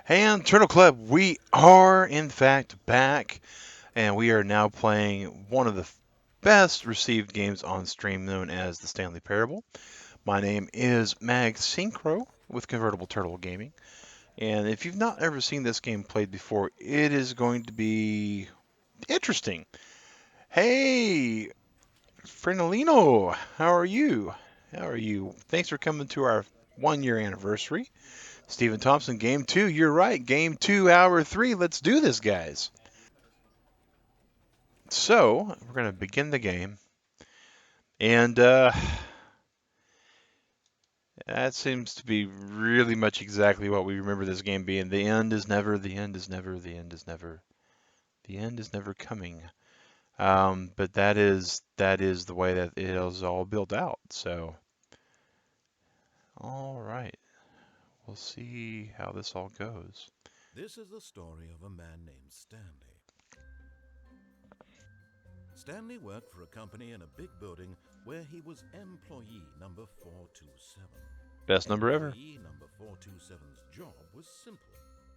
And Turtle Club, we are in fact back, and we are now playing one of the best received games on stream known as the Stanley Parable. My name is Mag Synchro with Convertible Turtle Gaming, and if you've not ever seen this game played before, it is going to be interesting. Hey, Frenolino, how are you? How are you? Thanks for coming to our 1 year anniversary. Stephen Thompson, game two. You're right. Game two, hour three. Let's do this, guys. So, we're going to begin the game. And that seems to be really much exactly what we remember this game being. The end is never, the end is never, the end is never, the end is never coming. But that is the way that it is all built out. So, all right. We'll see how this all goes. This is the story of a man named Stanley. Stanley worked for a company in a big building where he was employee number 427. Best number ever. Employee number 427's job was simple.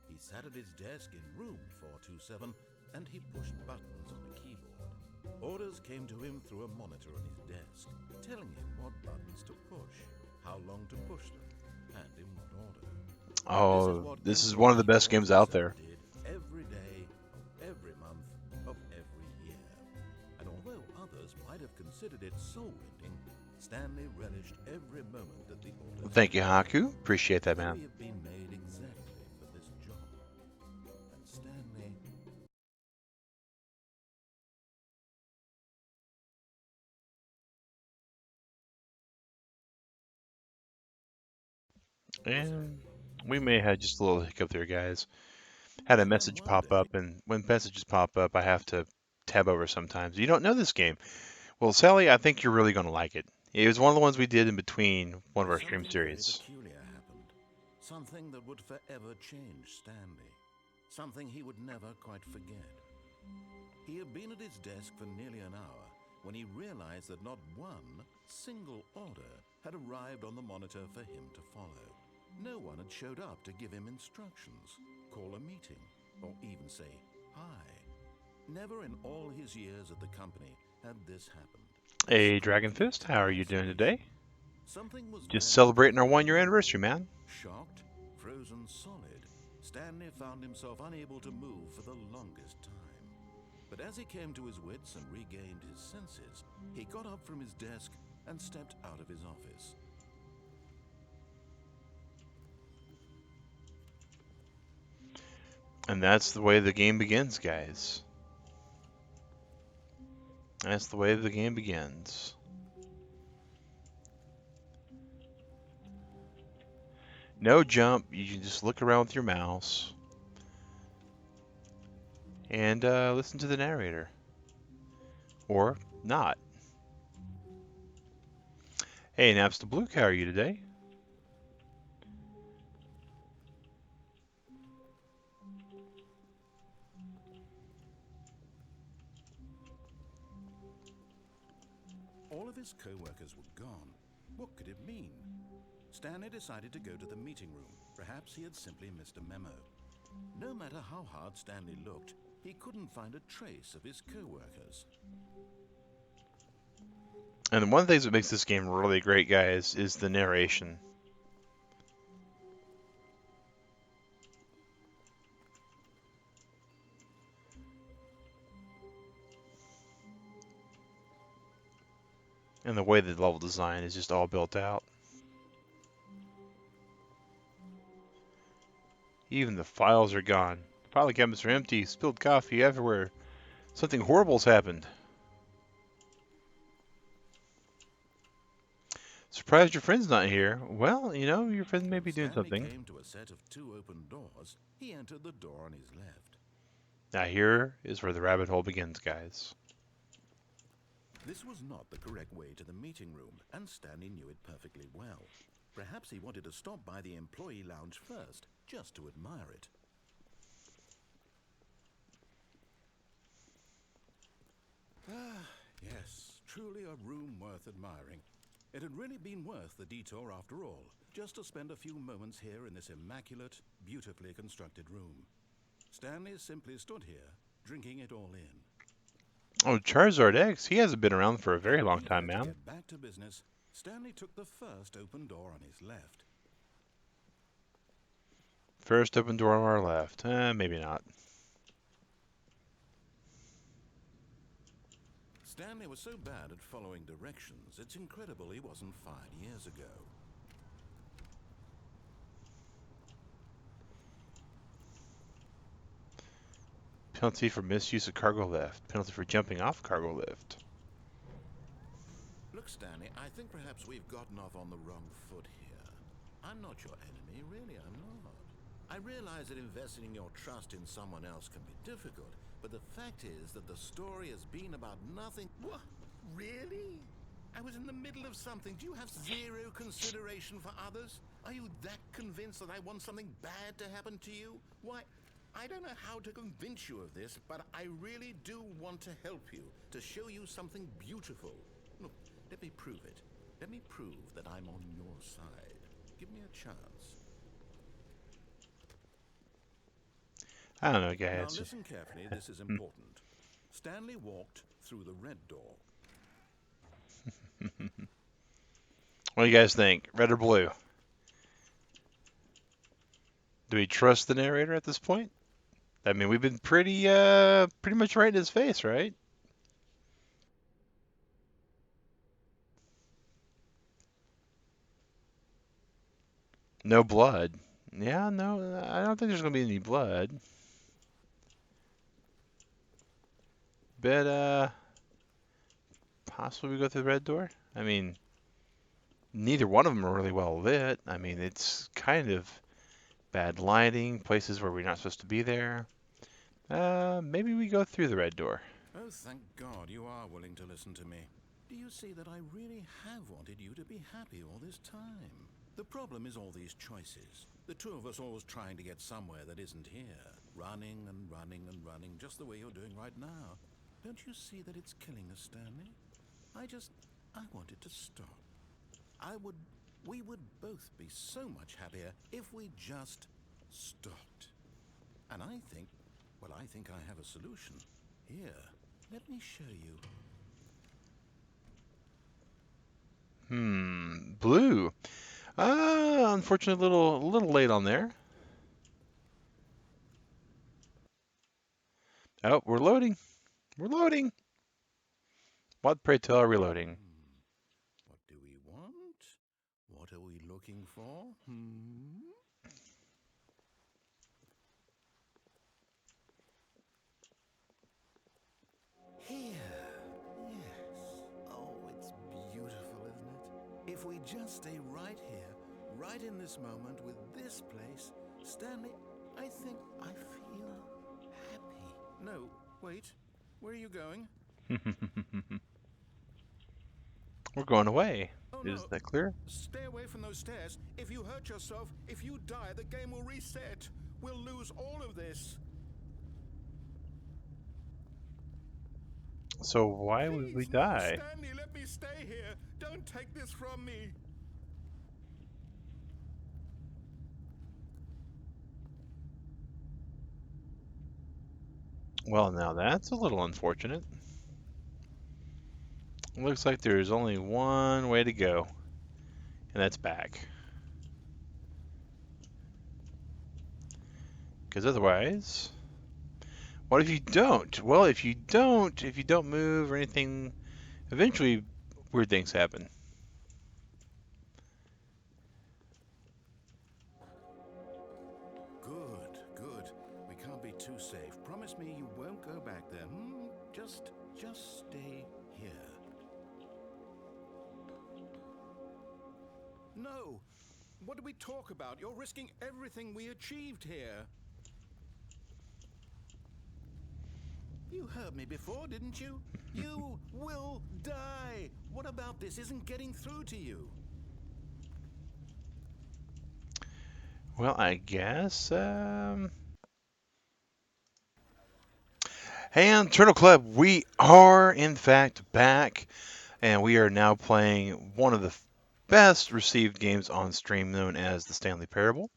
He sat at his desk in room 427 and he pushed buttons on a keyboard. Orders came to him through a monitor on his desk, telling him what buttons to push, how long to push them, and in what order. Oh, this is one of the best games out there. Did every day, every month, of every year. And although others might have considered it soul-rending, Stanley relished every moment that the orders Thank you, Haku. Appreciate that, may man. have been made exactly for this job. And Stanley... And we may have just a little hiccup there, guys. Had a And then message one pop day, up, and when messages pop up, I have to tab over sometimes. You don't know this game. Well, Sally, I think you're really going to like it. It was one of the ones we did in between one of our stream something very series. peculiar happened. Something that would forever change Stanley. Something he would never quite forget. He had been at his desk for nearly an hour when he realized that not one single order had arrived on the monitor for him to follow. No one had showed up to give him instructions, call a meeting, or even say hi. Never in all his years at the company had this happened. Hey, Despite Dragon the Fist, how are you doing today? investigation, something was Just very celebrating our different 1 year now. anniversary, man. Shocked, frozen solid, Stanley found himself unable to move for the longest time. But as he came to his wits and regained his senses, he got up from his desk and stepped out of his office. And that's the way the game begins, guys. That's the way the game begins. No jump. You can just look around with your mouse and listen to the narrator. Or not. Hey, Naps the Blue, how are you today? All of his co-workers were gone. What could it mean? Stanley decided to go to the meeting room. Perhaps he had simply missed a memo. No matter how hard Stanley looked, he couldn't find a trace of his co-workers. And one of the things that makes this game really great, guys, is the narration. And the way the level design is just all built out. Even the files are gone. The file cabinets are empty, spilled coffee everywhere. Something horrible's happened. Surprised your friend's not here. Well, you know, your friend may When be doing Stanley something. came to a set of two open doors, he entered the door on his left. Now here is where the rabbit hole begins, guys. This was not the correct way to the meeting room, and Stanley knew it perfectly well. Perhaps he wanted to stop by the employee lounge first, just to admire it. Ah, yes, truly a room worth admiring. It had really been worth the detour after all, just to spend a few moments here in this immaculate, beautifully constructed room. Stanley simply stood here, drinking it all in. Oh, Charizard X, he hasn't been around for a very Then, long time, eager to man. get back to business, Stanley took the first open door on his left. First open door on our left. Maybe not. Stanley was so bad at following directions, it's incredible he wasn't fired years ago. Penalty for misuse of cargo lift. Penalty for jumping off cargo lift. Look, Stanley, I think perhaps we've gotten off on the wrong foot here. I'm not your enemy, really, I'm not. I realize that investing your trust in someone else can be difficult, but the fact is that the story has been about nothing. What? Really? I was in the middle of something. Do you have zero consideration for others? Are you that convinced that I want something bad to happen to you? Why, I don't know how to convince you of this, but I really do want to help you, to show you something beautiful. Look, let me prove it. Let me prove that I'm on your side. Give me a chance. I don't know, Now guys. listen carefully, this is important. Stanley walked through the red door. What do you guys think? Red or blue? Do we trust the narrator at this point? I mean, we've been pretty much right in his face, right? No blood. Yeah, no, I don't think there's gonna be any blood. But possibly we go through the red door. I mean, neither one of them are really well lit. I mean, it's kind of bad lighting, places where we're not supposed to be there. Maybe we go through the red door. Oh, thank God you are willing to listen to me. Do you see that I really have wanted you to be happy all this time? The problem is all these choices. The two of us always trying to get somewhere that isn't here. Running and running and running, just the way you're doing right now. Don't you see that it's killing us, Stanley? I want it to stop. We would both be so much happier if we just stopped. And I think I have a solution. Here, let me show you. Blue. Unfortunately, a little late on there. Oh, we're loading. We're loading. What, pray tell, are we loading? What do we want? What are we looking for? Here. Yes. Oh, it's beautiful, isn't it? If we just stay right here, right in this moment with this place, Stanley, I think I feel happy. No, wait. Where are you going? We're going away. Oh, Is no. that clear? Stay away from those stairs. If you hurt yourself, if you die, the game will reset. We'll lose all of this. So why would we Please, no, die? Stanley, let me stay here. Don't take this from me. Well, now that's a little unfortunate. Looks like there's only one way to go, and that's back. Because otherwise, what if you don't? Well, if you don't move or anything, eventually weird things happen. Good, good. We can't be too safe. Promise me you won't go back there. Just stay here. No! What do we talk about? You're risking everything we achieved here. You heard me before, didn't you? You will die. What about this isn't getting through to you? Well, I guess. Hey, on Turtle Club, we are in fact back, and we are now playing one of the best received games on stream known as the Stanley Parable.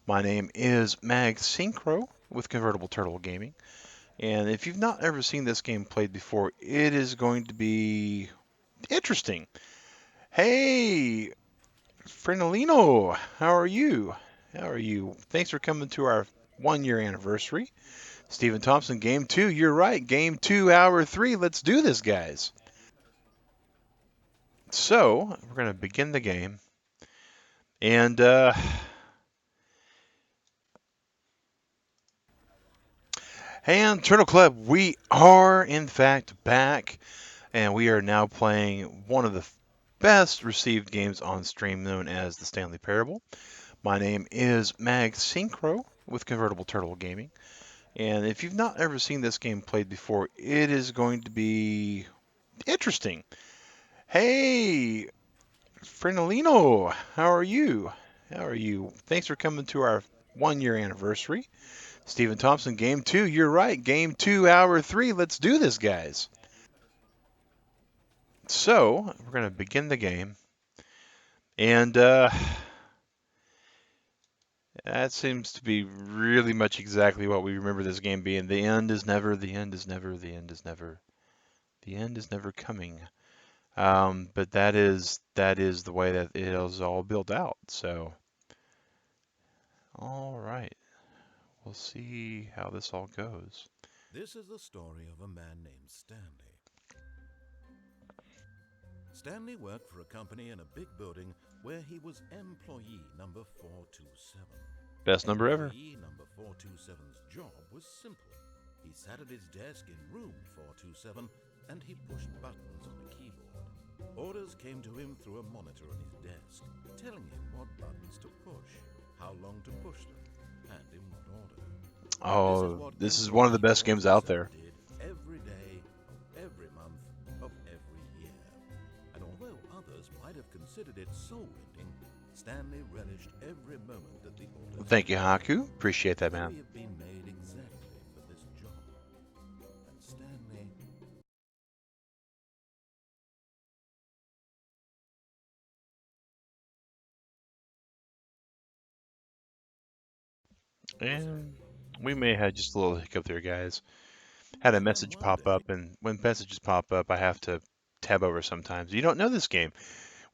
My name is Mag Synchro with Convertible Turtle Gaming. And if you've not ever seen this game played before, it is going to be interesting. Hey, Frenolino, how are you? How are you? Thanks for coming to our 1 year anniversary. Stephen Thompson, game two. You're right. Game two, hour three. Let's do this, guys. So, we're going to begin the game. And, hey, on Turtle Club, we are in fact back. And we are now playing one of the best received games on stream known as the Stanley Parable. My name is Mag Synchro with Convertible Turtle Gaming. And if you've not ever seen this game played before, it is going to be interesting. Hey, Frenolino, how are you? How are you? Thanks for coming to our 1 year anniversary. Stephen Thompson, game two. You're right. Game two, hour three. Let's do this, guys. So, we're going to begin the game. And that seems to be really much exactly what we remember this game being. The end is never, the end is never, the end is never, the end is never coming. But that is the way that it is all built out. So, all right, we'll see how this all goes. This is the story of a man named Stanley. Stanley worked for a company in a big building where he was employee number 427. Best number ever. Employee number 427's job was simple. He sat at his desk in room 427 and he pushed buttons on a keyboard. Orders came to him through a monitor on his desk, telling him what buttons to push, how long to push them, and in what order. Oh, this is one of the best games out there. Did every day, every month of every year. And although others might have considered it soul-rending, Stanley relished every moment that the orders. Thank you, Haku. Appreciate that, man. They have been made exactly for this job. And Stanley. And we may have just a little hiccup there, guys. Had a message pop up, and when messages pop up, I have to tab over sometimes. You don't know this game.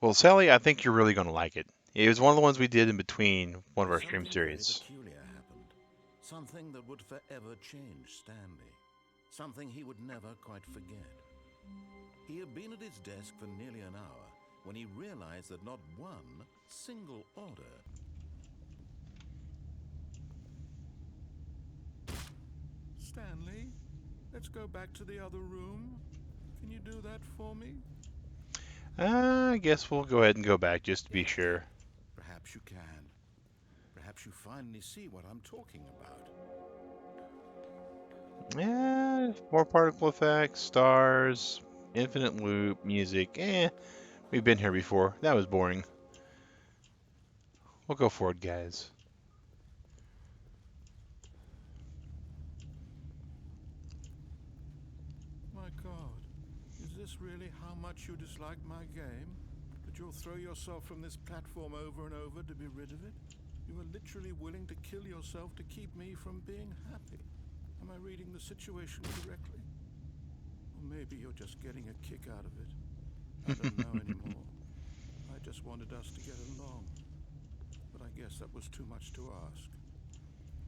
Well, Sally, I think you're really going to like it. It was one of the ones we did in between one of our stream Something very series. peculiar happened. Something that would forever change Stanley. Something he would never quite forget. He had been at his desk for nearly an hour when he realized that not one single order. Stanley, let's go back to the other room. Can you do that for me? I guess we'll go ahead and go back just to be sure. Perhaps you can. Perhaps you finally see what I'm talking about. Yeah, more particle effects, stars, infinite loop, music. We've been here before. That was boring. We'll go for it, guys. My God, is this really how much you dislike my game? That you'll throw yourself from this platform over and over to be rid of it? You are literally willing to kill yourself to keep me from being happy. Am I reading the situation correctly? Or maybe you're just getting a kick out of it. I don't know anymore. I just wanted us to get along. But I guess that was too much to ask.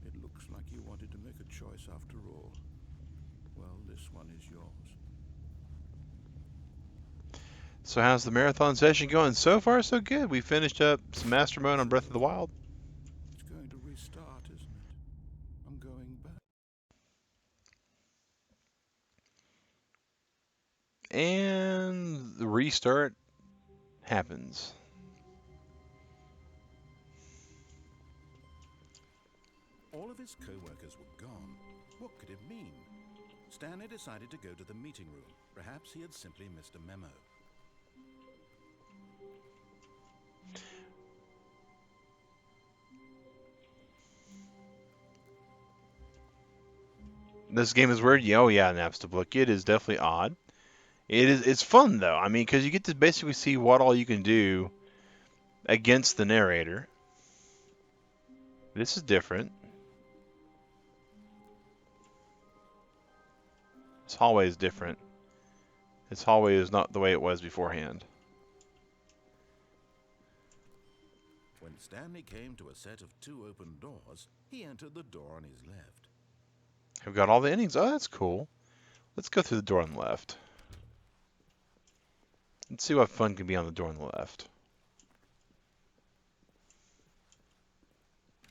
It looks like you wanted to make a choice after all. Well, this one is yours. So how's the marathon session going? So far, so good. We finished up some Master Mode on Breath of the Wild. It's going to restart, isn't it? I'm going back. And the restart happens. All of his co-workers were gone. What could it mean? Stanley decided to go to the meeting room. Perhaps he had simply missed a memo. This game is weird. Yeah, oh yeah, Napstablook. It is definitely odd. It's fun though. I mean, because you get to basically see what all you can do against the narrator. This is different. This hallway is different. This hallway is not the way it was beforehand. When Stanley came to a set of 2 open doors, he entered the door on his left. I've got all the endings. Oh, that's cool. Let's go through the door on the left. Let's see what fun can be on the door on the left.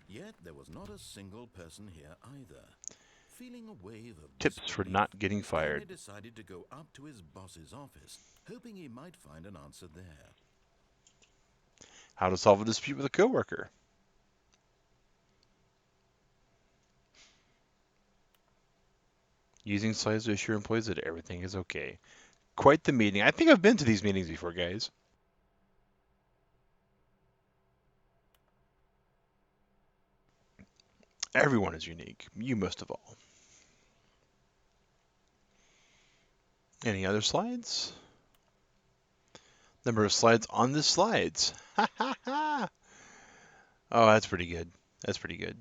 Yet there was not a single person here either. Feeling a wave of Tips for disbelief, not getting Stanley fired. decided to go up to his boss's office, hoping he might find an answer there. How to solve a dispute with a coworker. Using slides to assure employees that everything is okay. Quite the meeting. I think I've been to these meetings before, guys. Everyone is unique. You most of all. Any other slides? Number of slides on the slides. Ha ha ha! Oh, that's pretty good. That's pretty good.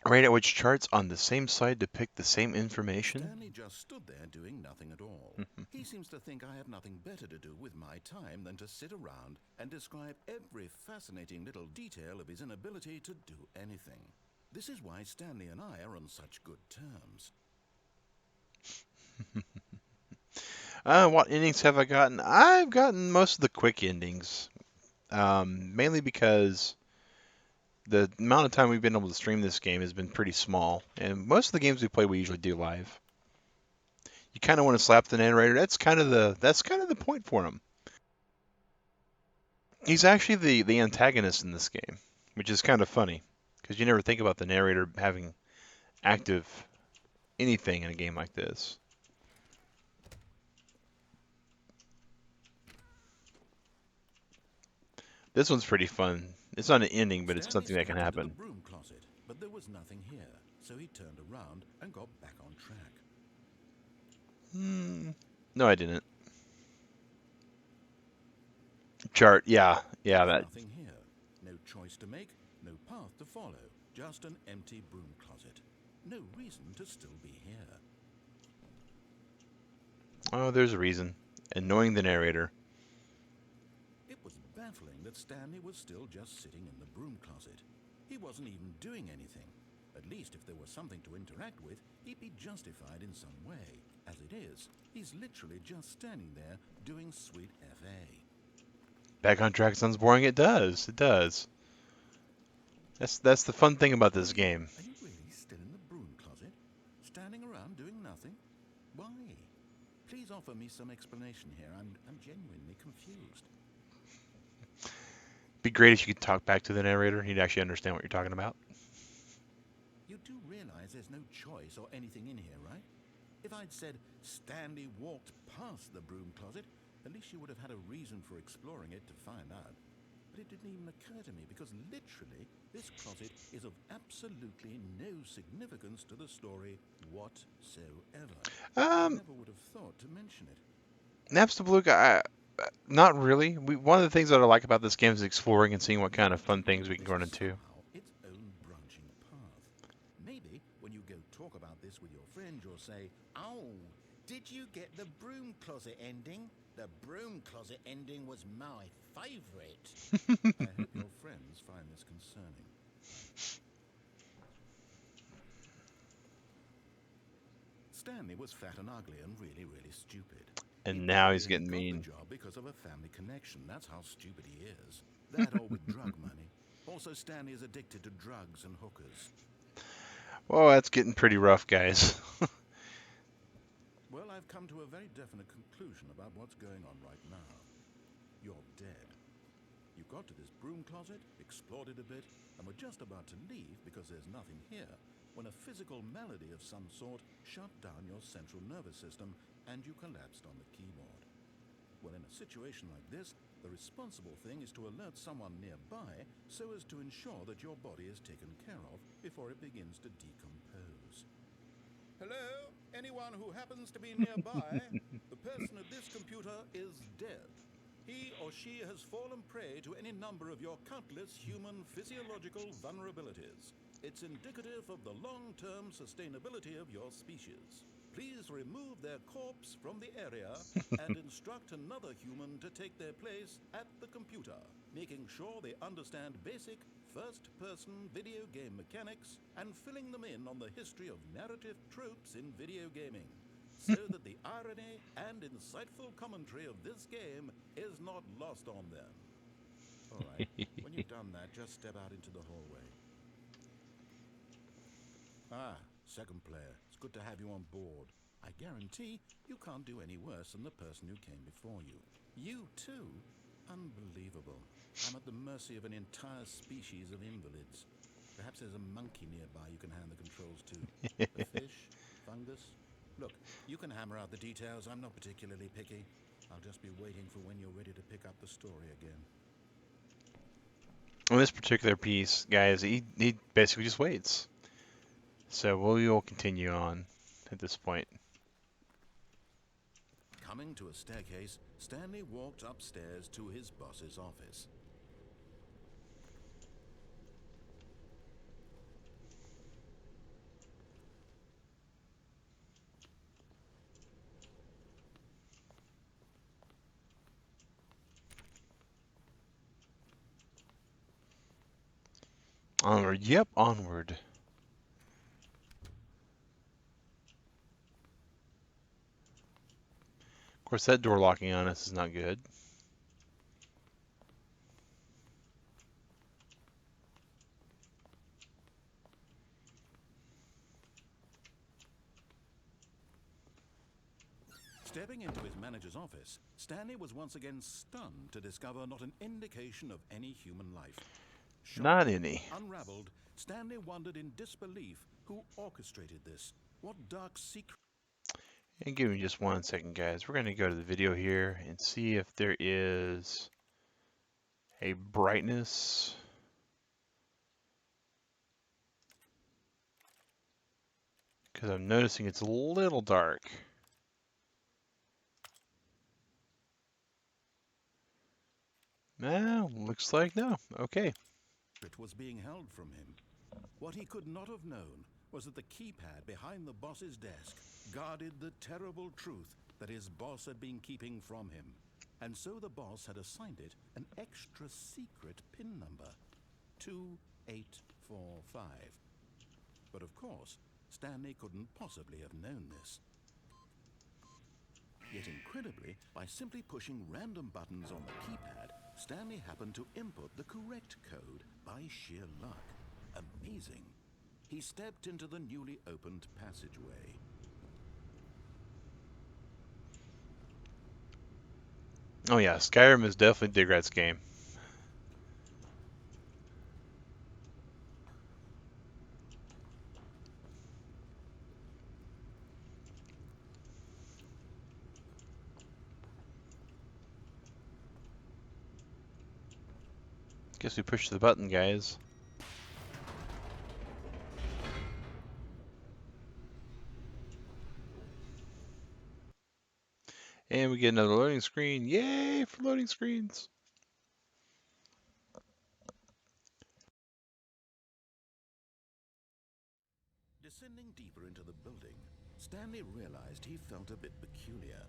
Rate out which charts on the same slide depict the same information. Stanley just stood there doing nothing at all. He seems to think I have nothing better to do with my time than to sit around and describe every fascinating little detail of his inability to do anything. This is why Stanley and I are on such good terms. What endings have I gotten? I've gotten most of the quick endings. Mainly because the amount of time we've been able to stream this game has been pretty small, and most of the games we play we usually do live. You kind of want to slap the narrator. That's kind of the point for him. He's actually the antagonist in this game, which is kind of funny because you never think about the narrator having active anything in a game like this. This one's pretty fun. It's not an ending, but it's Stanley something that can scanned into happen. the broom closet, but there was nothing here, so he turned around and got back on track. No, I didn't. Chart, yeah, There yeah, was that. nothing here. No choice to make, no path to follow. Just an empty broom closet. No reason to still be here. Oh, there's a reason. Annoying the narrator. It was baffling that Stanley was still just sitting in the broom closet. He wasn't even doing anything. At least if there was something to interact with, he'd be justified in some way. As it is, he's literally just standing there doing sweet FA. Back on track sounds boring. It does. It does. That's the fun thing about this game. Are you really still in the broom closet? Standing around doing nothing? Why? Please offer me some explanation here. I'm genuinely confused. Be great if you could talk back to the narrator. He'd actually understand what you're talking about. You do realize there's no choice or anything in here, right? If I'd said Stanley walked past the broom closet, at least you would have had a reason for exploring it to find out. But it didn't even occur to me because literally this closet is of absolutely no significance to the story whatsoever. I never would have thought to mention it. Naps the Blue Guy, not really. One of the things that I like about this game is exploring and seeing what kind of fun things we can run This is into. somehow its own branching path. Maybe when you go talk about this with your friend, you'll say, "Oh, did you get the broom closet ending? The broom closet ending was my favorite." I hope your friends find this concerning. Stanley was fat and ugly and really, really stupid. And He now probably he's getting only got mean. the job because of a family connection. That's how stupid he is. That or with drug money. Also, Stanley is addicted to drugs and hookers. Whoa, that's getting pretty rough, guys. Well, I've come to a very definite conclusion about what's going on right now. You're dead. You got to this broom closet, explored it a bit, and were just about to leave because there's nothing here, when a physical malady of some sort shut down your central nervous system and you collapsed on the keyboard. Well, in a situation like this, the responsible thing is to alert someone nearby so as to ensure that your body is taken care of before it begins to decompose. Hello? Anyone who happens to be nearby? The person at this computer is dead. He or she has fallen prey to any number of your countless human physiological vulnerabilities. It's indicative of the long-term sustainability of your species. Please remove their corpse from the area and instruct another human to take their place at the computer, making sure they understand basic first-person video game mechanics and filling them in on the history of narrative tropes in video gaming, so that the irony and insightful commentary of this game is not lost on them. All right, when you've done that, just step out into the hallway. Ah, second player, it's good to have you on board. I guarantee you can't do any worse than the person who came before you. You too? Unbelievable. I'm at the mercy of an entire species of invalids. Perhaps there's a monkey nearby you can hand the controls to. A fish? Fungus? Look, you can hammer out the details. I'm not particularly picky. I'll just be waiting for when you're ready to pick up the story again. On this particular piece, guys, he basically just waits. So we will continue on at this point. Coming to a staircase, Stanley walked upstairs to his boss's office. Onward, yep, onward. Of course, that door locking on us is not good. Stepping into his manager's office, Stanley was once again stunned to discover not an indication of any human life. Shocked, Not any. unraveled, Stanley wondered in disbelief who orchestrated this. What dark secret? And give me just 1 second, guys. We're going to go to the video here and see if there is a brightness. Because I'm noticing it's a little dark. No, looks like no. Okay. It was being held from him. What he could not have known was that the keypad behind the boss's desk guarded the terrible truth that his boss had been keeping from him. And so the boss had assigned it an extra secret PIN number, 2845. But of course, Stanley couldn't possibly have known this. Yet incredibly, by simply pushing random buttons on the keypad, Stanley happened to input the correct code by sheer luck. Amazing. He stepped into the newly opened passageway. Oh yeah, Skyrim is definitely Digrat's game. Guess we push the button, guys. And we get another loading screen. Yay for loading screens! Descending deeper into the building, Stanley realized he felt a bit peculiar.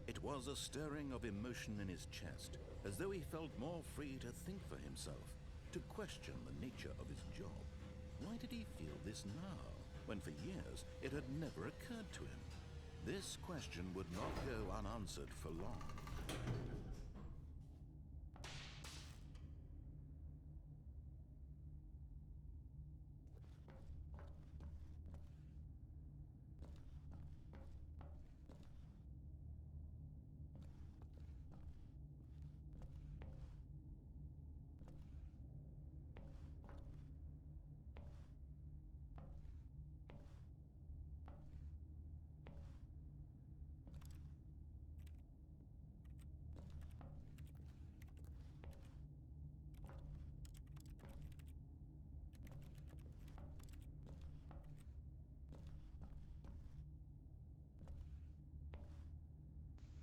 It was a stirring of emotion in his chest, as though he felt more free to think for himself, to question the nature of his job. Why did he feel this now, when for years it had never occurred to him? This question would not go unanswered for long.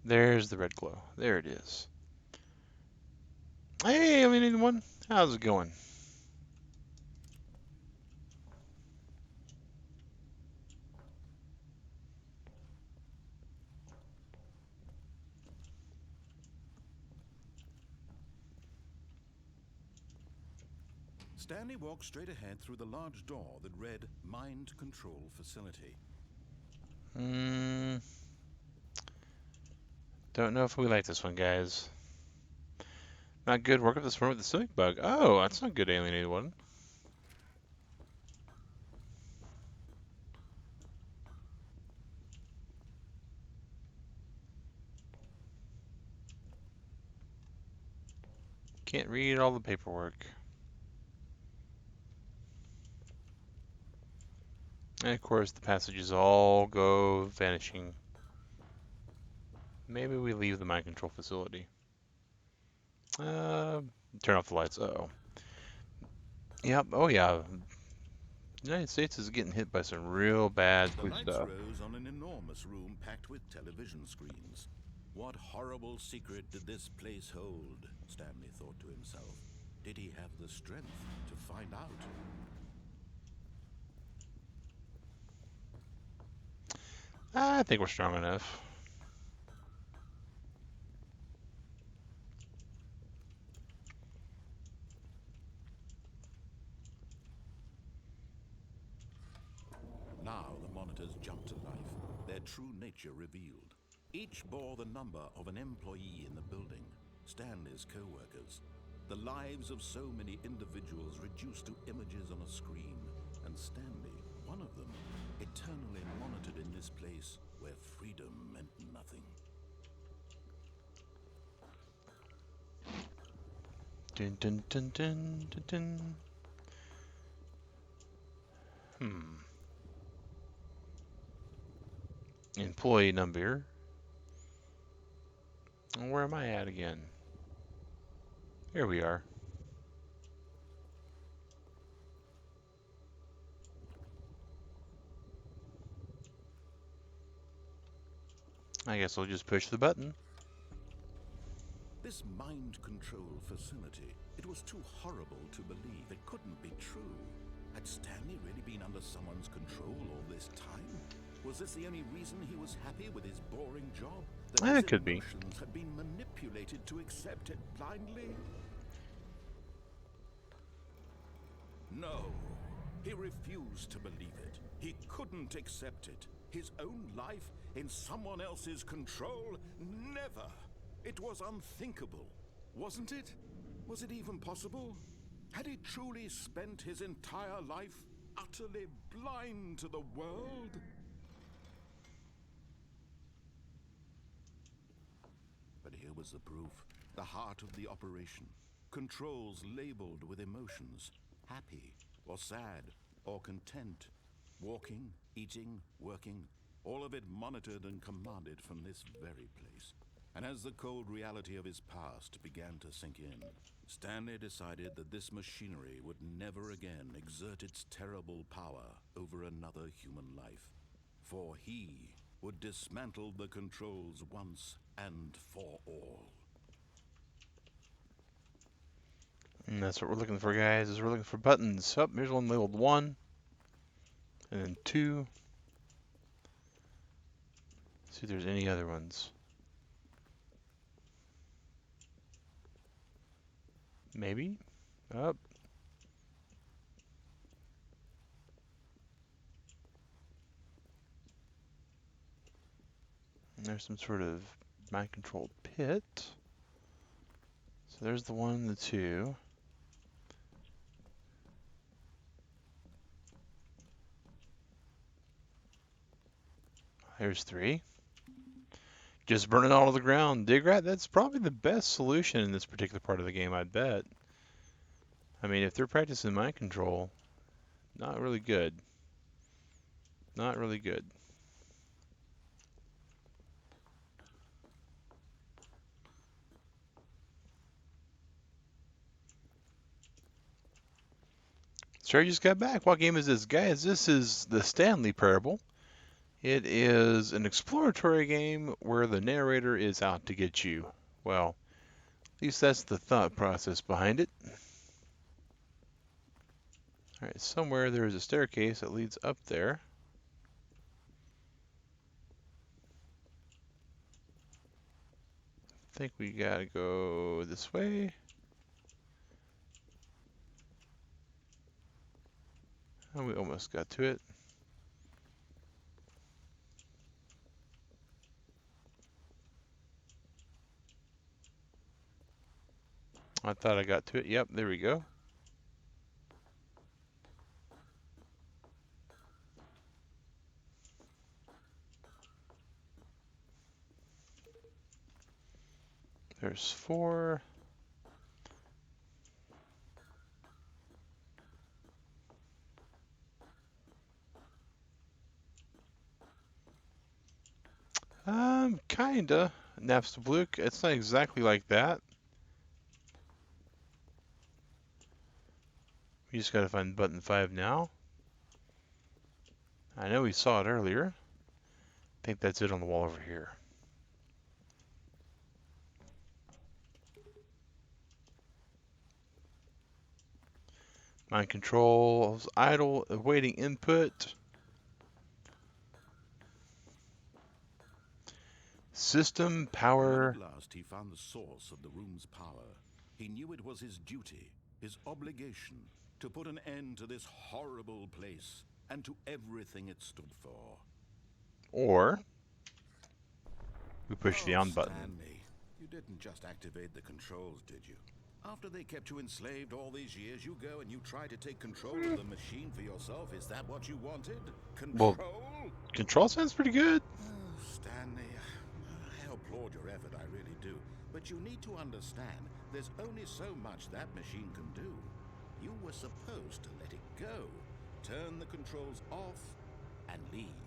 There's the red glow. There it is. Hey, alien one. How's it going? Stanley walked straight ahead through the large door that read Mind Control Facility. Hmm. Don't know if we like this one, guys. Not good. Work up this room with the stomach bug. Oh, that's not good, alienated one. Can't read all the paperwork. And of course, the passages all go vanishing. Maybe we leave the mind control facility. Uh, Turn off the lights. Uh-oh. Yep. Oh, yeah. The United States is getting hit by some real bad The blue lights stuff. rose on an enormous room packed with television screens. What horrible secret did this place hold? Stanley thought to himself. Did he have the strength to find out? I think we're strong enough. Now the monitors jumped to life, their true nature revealed. Each bore the number of an employee in the building, Stanley's co-workers. The lives of so many individuals reduced to images on a screen, and Stanley, one of them, eternally monitored in this place where freedom meant nothing. Dun dun dun dun dun dun. Hmm. Employee number. Where am I at again? Here we are. I guess I'll just push the button. This mind control facility, it was too horrible to believe. It couldn't be true. Had Stanley really been under someone's control all this time? Was this the only reason he was happy with his boring job? That his It could be. emotions had been manipulated to accept it blindly? No, he refused to believe it. He couldn't accept it. His own life in someone else's control? Never! It was unthinkable, wasn't it? Was it even possible? Had he truly spent his entire life utterly blind to the world? But here was the proof. The heart of the operation. Controls labeled with emotions. Happy, or sad, or content. Walking, eating, working. All of it monitored and commanded from this very place. And as the cold reality of his past began to sink in, Stanley decided that this machinery would never again exert its terrible power over another human life. For he would dismantle the controls once and for all. And that's what we're looking for, guys, is we're looking for buttons. Oh, here's one labeled 1. And then 2. See if there's any other ones. Maybe? Up. And there's some sort of mind-controlled pit. So there's the 1 and the 2. Here's 3. Just burn it all to the ground. Dig rat, that's probably the best solution in this particular part of the game, I'd bet. I mean, if they're practicing mind control, not really good. Not really good. Sorry, just got back. What game is this, guys? This is the Stanley Parable. It is an exploratory game where the narrator is out to get you. Well, At least that's the thought process behind it. Alright, somewhere there's a staircase that leads up there. I think we gotta go this way. Oh, we almost got to it. I thought I got to it. Yep, there we go. There's 4. Kinda. Napstablook. It's not exactly like that. We just gotta find button 5 now. I know we saw it earlier. I think that's it on the wall over here. Mind controls idle, awaiting input. System power. When at last he found the source of the room's power, he knew it was his duty, his obligation, to put an end to this horrible place and to everything it stood for. Or we push the on button. Stanley, you didn't just activate the controls, did you? After they kept you enslaved all these years, you go and you try to take control of the machine for yourself. Is that what you wanted? Control? Well, control sounds pretty good. Oh, Stanley, I applaud your effort, I really do. But you need to understand, there's only so much that machine can do. You were supposed to let it go, turn the controls off, and leave.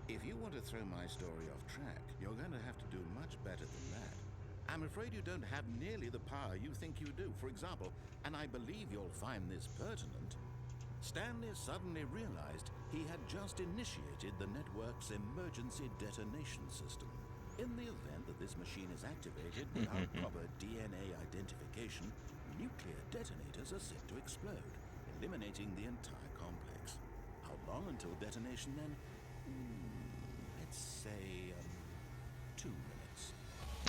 If you want to throw my story off track, you're going to have to do much better than that. I'm afraid you don't have nearly the power you think you do. For example, and I believe you'll find this pertinent, Stanley suddenly realized he had just initiated the network's emergency detonation system. In the event that this machine is activated without proper DNA identification, nuclear detonators are set to explode, eliminating the entire complex. How long until detonation then? Let's say 2 minutes.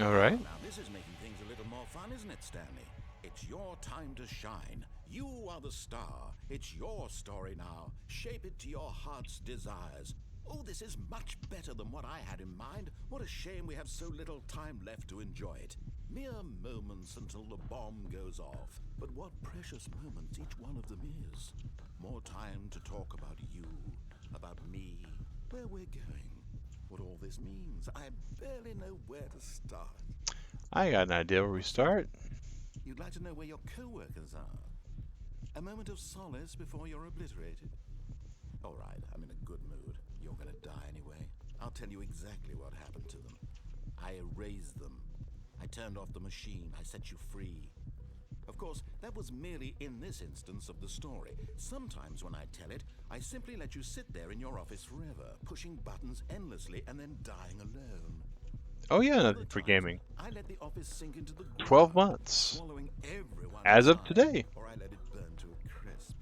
All right. Now this is making things a little more fun, isn't it, Stanley? It's your time to shine. You are the star. It's your story now. Shape it to your heart's desires. Oh, this is much better than what I had in mind. What a shame we have so little time left to enjoy it. Mere moments until the bomb goes off. But what precious moments each one of them is. More time to talk about you, about me, where we're going, what all this means. I barely know where to start. I got an idea where we start. You'd like to know where your co-workers are? A moment of solace before you're obliterated? All right, I'm in a good mood. You're gonna die anyway. I'll tell you exactly what happened to them. I erased them. I turned off the machine. I set you free. Of course, that was merely in this instance of the story. Sometimes when I tell it, I simply let you sit there in your office forever, pushing buttons endlessly and then dying alone. Oh yeah, Other nothing for times, gaming. I let the office sink into the 12 ground, months. swallowing everyone As of inside, today. or I let it burn to a crisp.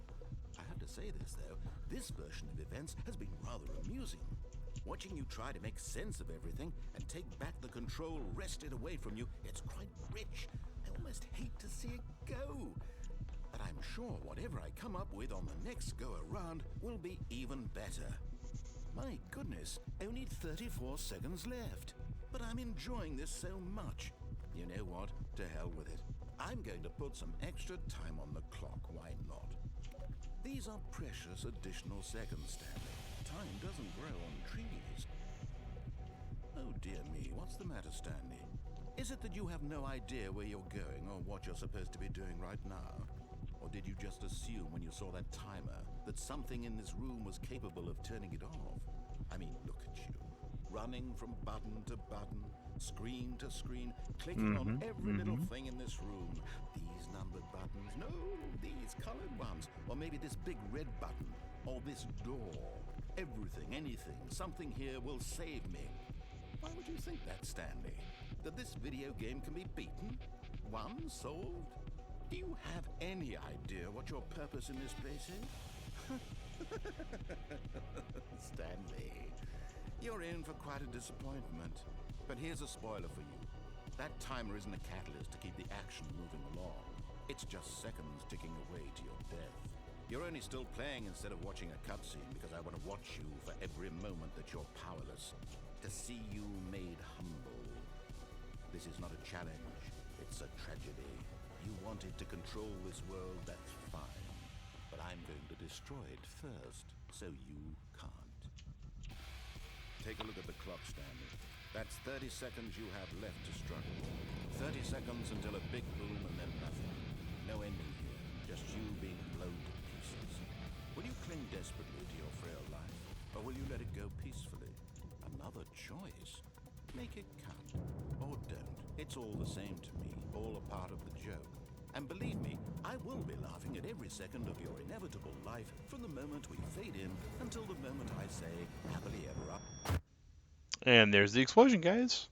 I have to say this though, this version of events has been rather amusing. Watching you try to make sense of everything and take back the control wrested away from you, it's quite rich. I almost hate to see it go. But I'm sure whatever I come up with on the next go-around will be even better. My goodness, only 34 seconds left. But I'm enjoying this so much. You know what? To hell with it. I'm going to put some extra time on the clock, why not? These are precious additional seconds, Stanley. Time doesn't grow on trees. Oh dear me, what's the matter, Stanley? Is it that you have no idea where you're going or what you're supposed to be doing right now? Or did you just assume when you saw that timer that something in this room was capable of turning it off? I mean, look at you. Running from button to button, screen to screen, clicking on every little thing in this room. These numbered buttons, no, these colored ones. Or maybe this big red button, or this door. Everything, anything, something here will save me. Why would you think that, Stanley? That this video game can be beaten? one solved? Do you have any idea what your purpose in this place is? Stanley, you're in for quite a disappointment. But here's a spoiler for you. That timer isn't a catalyst to keep the action moving along. It's just seconds ticking away to your death. You're only still playing instead of watching a cutscene because I want to watch you for every moment that you're powerless. To see you made humble. This is not a challenge, it's a tragedy. You wanted to control this world, that's fine. But I'm going to destroy it first, so you can't. Take a look at the clock, Stanley. That's 30 seconds you have left to struggle. 30 seconds until a big boom and then nothing. No ending here, just you being blown to pieces. Will you cling desperately to your frail life, or will you let it go peacefully? Another choice. Make it count, or don't. It's all the same to me, all a part of the joke. And believe me, I will be laughing at every second of your inevitable life from the moment we fade in until the moment I say, happily ever after. And there's the explosion, guys.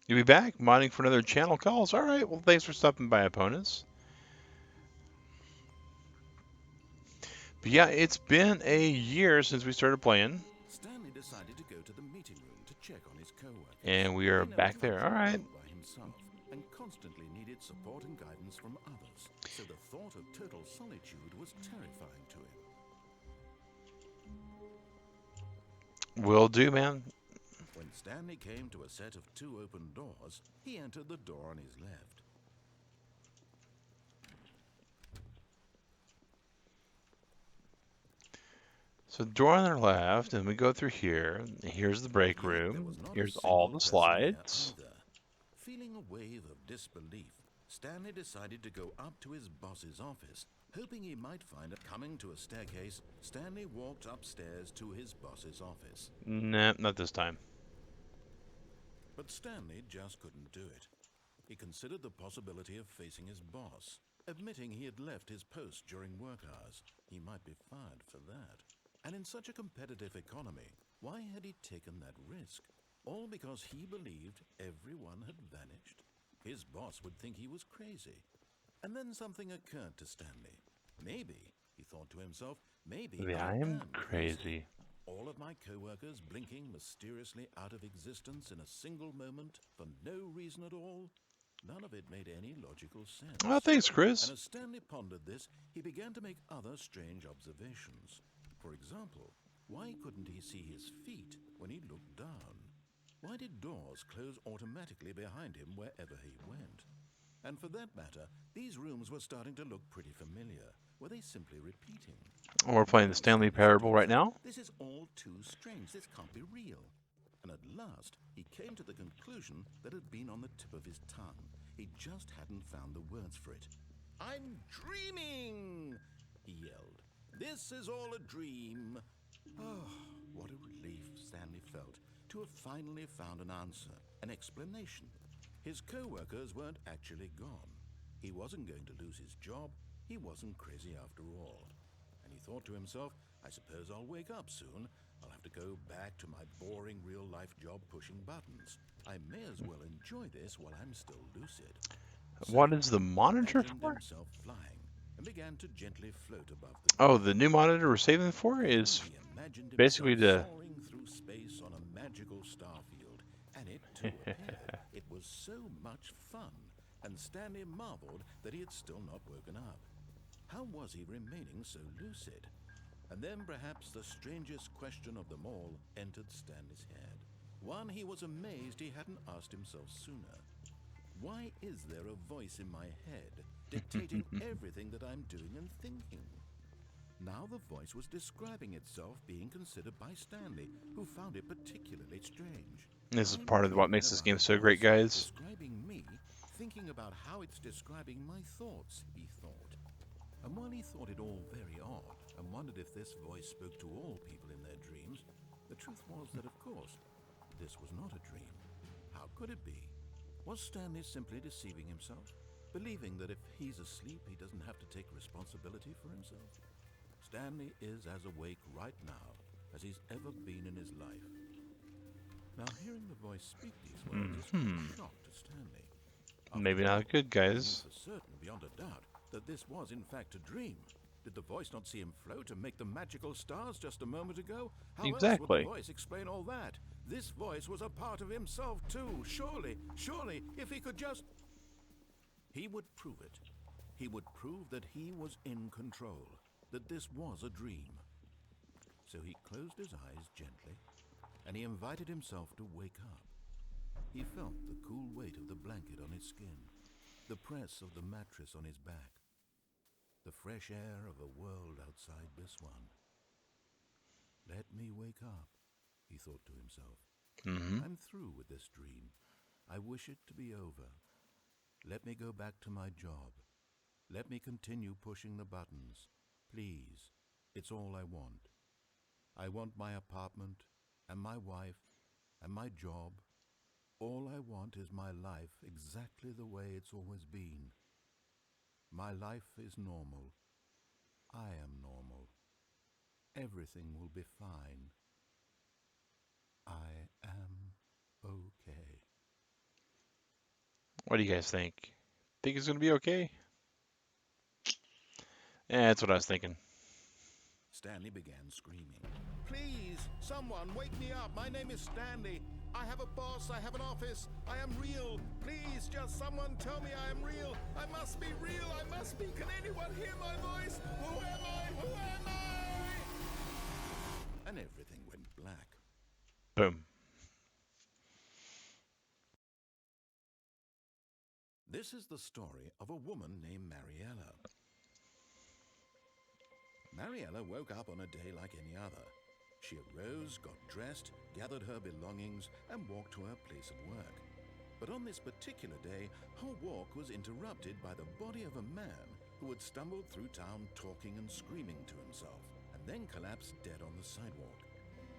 You'll be back modding for another channel calls. All right. Well, thanks for stopping by, opponents. But yeah, it's been a year since we started playing, Stanley decided to go to the meeting room to check on his co-workers. and we are He never back tried there. to All right. go by himself and constantly needed support and guidance from others. So the thought of total solitude was terrifying to him. Will do, man. When Stanley came to a set of 2 open doors, he entered the door on his left. So door on our left, and we go through here. Here's the break Yet there room. was not a Here's all single the person there slides. either. Feeling a wave of disbelief, Stanley decided to go up to his boss's office, hoping he might find it. Coming to a staircase, Stanley walked upstairs to his boss's office. Nah, not this time. But Stanley just couldn't do it. He considered the possibility of facing his boss, admitting he had left his post during work hours. He might be fired for that. And in such a competitive economy, why had he taken that risk? All because he believed everyone had vanished? His boss would think he was crazy. And then something occurred to Stanley. Maybe, he thought to himself, maybe Yeah, I I am am crazy. All of my co-workers blinking mysteriously out of existence in a single moment for no reason at all? None of it made any logical sense. Oh, thanks, Chris. And as Stanley pondered this, he began to make other strange observations. For example, why couldn't he see his feet when he looked down? Why did doors close automatically behind him wherever he went? And for that matter, these rooms were starting to look pretty familiar. Were they simply repeating? We're playing the Stanley Parable right now. This is all too strange. This can't be real. And at last, he came to the conclusion that had been on the tip of his tongue. He just hadn't found the words for it. I'm dreaming, he yelled. This is all a dream. Oh, what a relief Stanley felt to have finally found an answer, an explanation. His co-workers weren't actually gone. He wasn't going to lose his job. He wasn't crazy after all. And he thought to himself, I suppose I'll wake up soon. I'll have to go back to my boring real-life job pushing buttons. I may as well enjoy this while I'm still lucid. What is the monitor He imagined for? himself flying and began to gently float above the Oh, door. the new monitor we're saving for is He imagined basically himself to... soaring through space on a magical starfield, and it too appeared. It was so much fun, and Stanley marveled that he had still not woken up. How was he remaining so lucid? And then perhaps the strangest question of them all entered Stanley's head. One he was amazed he hadn't asked himself sooner. Why is there a voice in my head dictating everything that I'm doing and thinking? Now the voice was describing itself being considered by Stanley, who found it particularly strange. This is I'm part of what dreaming makes this about game a so great, voice guys. describing me, thinking about how it's describing my thoughts, he thought. And while he thought it all very odd and wondered if this voice spoke to all people in their dreams, the truth was that, of course, this was not a dream. How could it be? Was Stanley simply deceiving himself, believing that if he's asleep, he doesn't have to take responsibility for himself? Stanley is as awake right now as he's ever been in his life. Now, hearing the voice speak these words is quite a shock to Stanley. After Maybe all, not good, he knew guys. for certain, beyond a doubt, that this was in fact a dream. Did the voice not see him float and make the magical stars just a moment ago? How else would the Exactly. voice explain all that? This voice was a part of himself too. Surely, if he could just... He would prove it. He would prove that he was in control, that this was a dream. So he closed his eyes gently, and he invited himself to wake up. He felt the cool weight of the blanket on his skin, the press of the mattress on his back, the fresh air of a world outside this one. Let me wake up, he thought to himself. Mm-hmm. I'm through with this dream. I wish it to be over. Let me go back to my job. Let me continue pushing the buttons. Please, it's all I want. I want my apartment and my wife and my job. All I want is my life exactly the way it's always been. My life is normal. I am normal. Everything will be fine. I am okay. What do you guys think? Think it's gonna be okay? Yeah, that's what I was thinking. Stanley began screaming. Please, someone, wake me up. My name is Stanley. I have a boss. I have an office. I am real. Please, just someone tell me I am real. I must be real. I must be. Can anyone hear my voice? Who am I? Who am I? And everything went black. Boom. This is the story of a woman named Mariella. Mariella woke up on a day like any other. She arose, got dressed, gathered her belongings, and walked to her place of work. But on this particular day, her walk was interrupted by the body of a man who had stumbled through town talking and screaming to himself, and then collapsed dead on the sidewalk.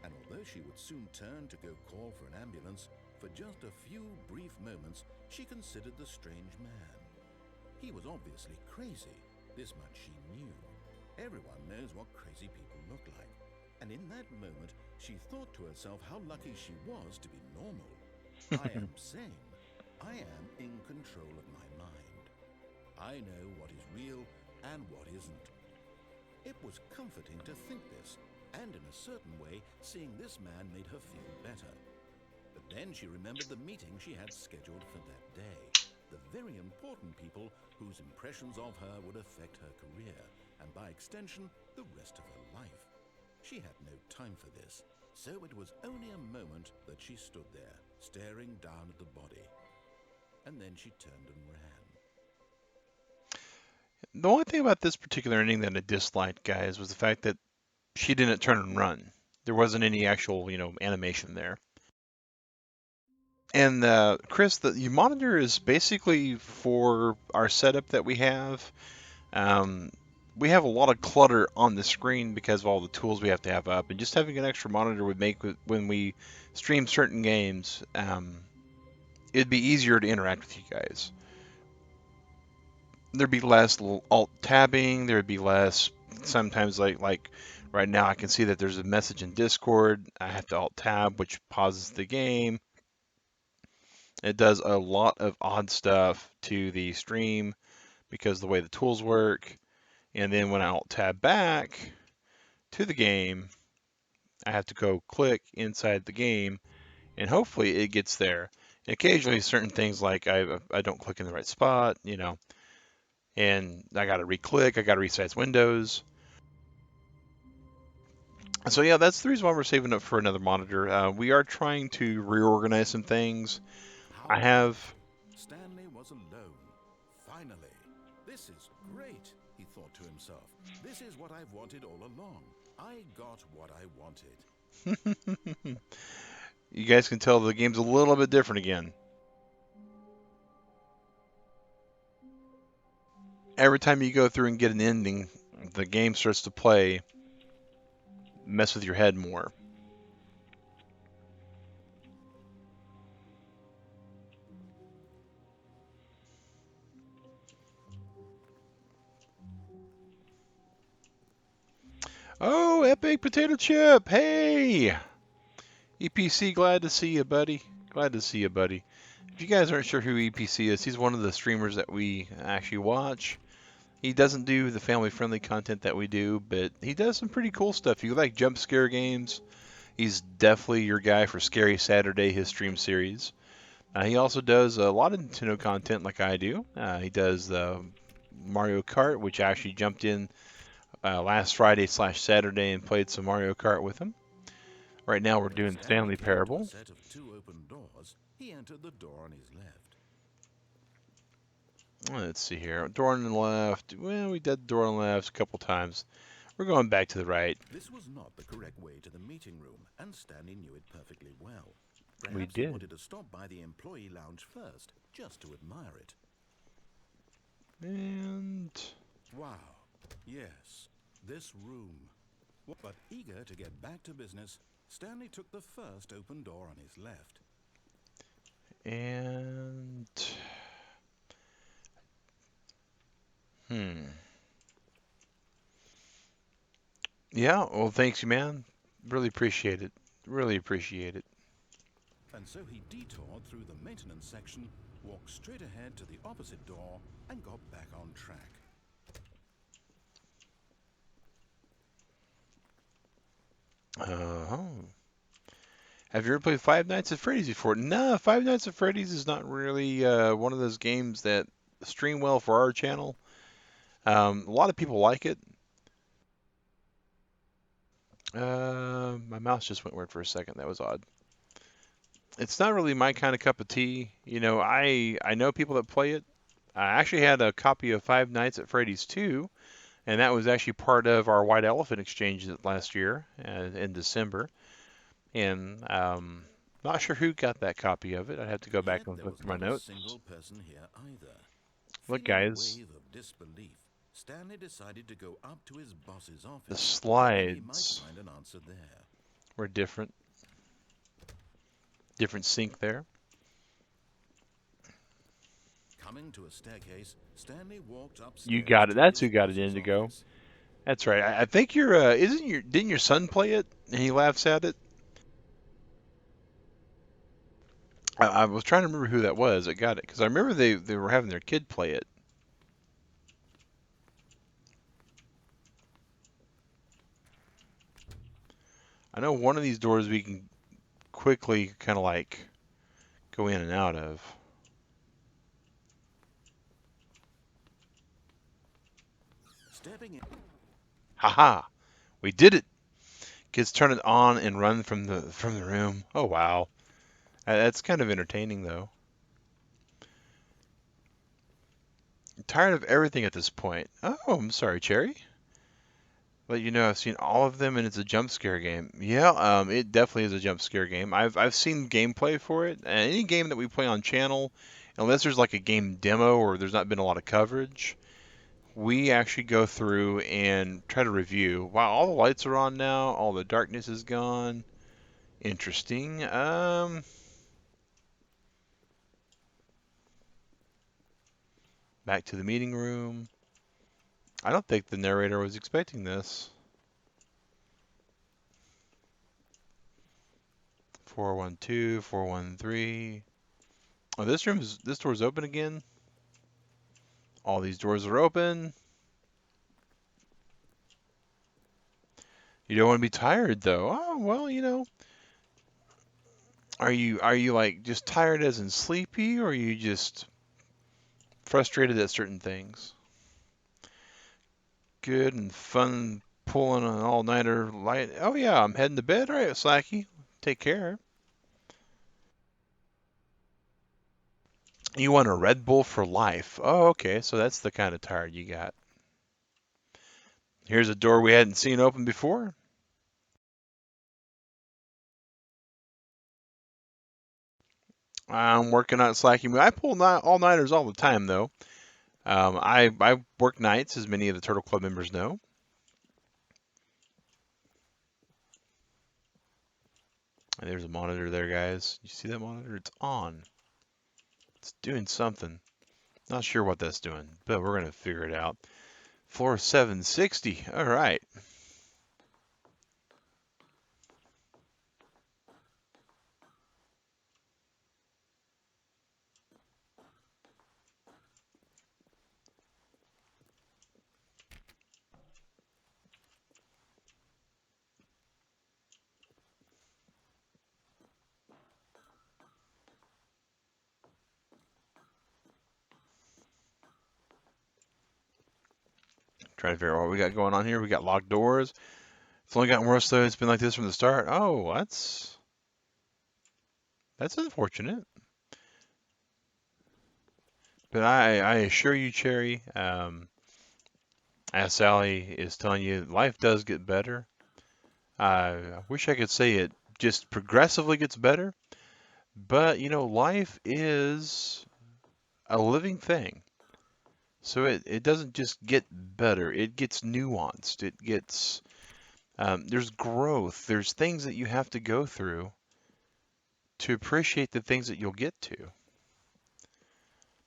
And although she would soon turn to go call for an ambulance, for just a few brief moments she considered the strange man. He was obviously crazy, this much she knew. Everyone knows what crazy people look like. And in that moment, she thought to herself how lucky she was to be normal. I am sane. I am in control of my mind. I know what is real and what isn't. It was comforting to think this, and in a certain way, seeing this man made her feel better. But then she remembered the meeting she had scheduled for that day. The very important people whose impressions of her would affect her career, and by extension, the rest of her life. She had no time for this, so it was only a moment that she stood there, staring down at the body. And then she turned and ran. The only thing about this particular ending that I disliked, guys, was the fact that she didn't turn and run. There wasn't any actual, animation there. And Chris, the monitor is basically for our setup that we have. Um, we have a lot of clutter on the screen because of all the tools we have to have up, and just having an extra monitor would make when we stream certain games, it'd be easier to interact with you guys. There'd be less alt tabbing. There'd be less sometimes like right now I can see that there's a message in Discord. I have to alt tab, which pauses the game. It does a lot of odd stuff to the stream because of the way the tools work. And then when I alt tab back to the game, I have to go click inside the game, and hopefully it gets there. And occasionally, certain things like I don't click in the right spot, and I got to re-click, I got to resize windows. So yeah, that's the reason why we're saving up for another monitor. We are trying to reorganize some things. How I have, wonderful. Stanley was alone. Finally. This is great, he thought to himself. This is what I've wanted all along. I got what I wanted. you guys can tell the game's a little bit different again. Every time you go through and get an ending, the game starts to play, mess with your head more. Oh, Epic Potato Chip! Hey! EPC, glad to see you, buddy. Glad to see you, buddy. If you guys aren't sure who EPC is, he's one of the streamers that we actually watch. He doesn't do the family-friendly content that we do, but he does some pretty cool stuff. If you like jump scare games, he's definitely your guy for Scary Saturday, his stream series. He also does a lot of Nintendo content like I do. He does Mario Kart, which I actually jumped in last Friday/Saturday and played some Mario Kart with him. Right now we're When doing Stanley Stanley came to a Parable. set of two open doors, he entered the door on his left. Let's see here. Door on the left. Well, we did the door on the left a couple times. We're going back to the right. This was not the correct way to the meeting room, and Stanley knew it perfectly well. We Perhaps he did. wanted to stop by the employee lounge first, just to admire it. And Wow, yes, this room. But eager to get back to business, Stanley took the first open door on his left. and hmm. Yeah, well, thanks, man. Really appreciate it. Really appreciate it. And so he detoured through the maintenance section, walked straight ahead to the opposite door, and got back on track. Uh-huh. Have you ever played Five Nights at Freddy's before? No, Five Nights at Freddy's is not really one of those games that stream well for our channel. A lot of people like it. My mouse just went weird for a second. That was odd. It's not really my kind of cup of tea. You know, I know people that play it. I actually had a copy of Five Nights at Freddy's 2, and that was actually part of our White Elephant exchange last year in December. And not sure who got that copy of it. I'd have to go back Yet and there look was through my not a notes. single person here either. Look, Feeling a guys, wave of disbelief, Stanley decided to go up to his boss's the office, hoping he might slides find an answer there. were different. Different sync there. Coming to a staircase, Stanley walked You upstairs got it. to That's his who got it, boss's Indigo. office. That's right. I think you're. Didn't your son play it? And he laughs at it. I was trying to remember who that was that got it because I remember they were having their kid play it. I know one of these doors we can quickly kind of like go in and out of. Stepping in, Haha, we did it. Kids turn it on and run from the room. Oh wow, that's kind of entertaining though. I'm tired of everything at this point. Oh, I'm sorry, Cherry. Let you know I've seen all of them and it's a jump scare game. Yeah, it definitely is a jump scare game. I've seen gameplay for it. And any game that we play on channel, unless there's like a game demo or there's not been a lot of coverage, we actually go through and try to review. Wow, all the lights are on now, all the darkness is gone. Interesting. Back to the meeting room. I don't think the narrator was expecting this. 412, 413. Oh, this door's open again. All these doors are open. You don't want to be tired though. Oh, well, are you like just tired as in sleepy or are you just frustrated at certain things? Good and fun pulling an all-nighter light. Oh yeah, I'm heading to bed. All right, Slacky. Take care. You want a Red Bull for life. Oh, okay. So that's the kind of tired you got. Here's a door we hadn't seen open before. I'm working on Slacky. I pull all-nighters all the time though. I work nights, as many of the Turtle Club members know. And there's a monitor there, guys. You see that monitor? It's on. It's doing something. Not sure what that's doing, but we're gonna figure it out. Floor 760. All right. Trying to figure out what we got going on here. We got locked doors. It's only gotten worse though. It's been like this from the start. Oh, that's unfortunate. But I assure you, Cherry, as Sally is telling you, life does get better. I wish I could say it just progressively gets better, but life is a living thing. So it doesn't just get better, it gets nuanced. There's growth, there's things that you have to go through to appreciate the things that you'll get to.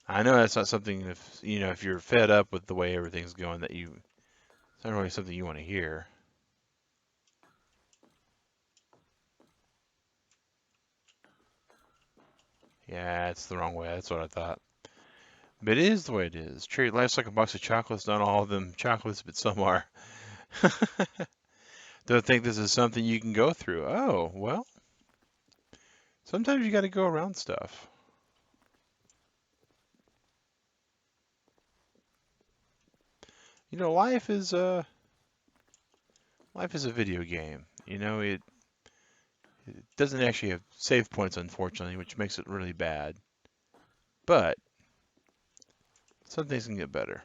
I know that's not something if you're fed up with the way everything's going it's not really something you want to hear. Yeah, it's the wrong way. That's what I thought. But it is the way it is. Treat life's like a box of chocolates. Not all of them chocolates, but some are. Don't think this is something you can go through. Oh, well, sometimes you got to go around stuff. Life is a video game. It doesn't actually have save points, unfortunately, which makes it really bad. But some things can get better.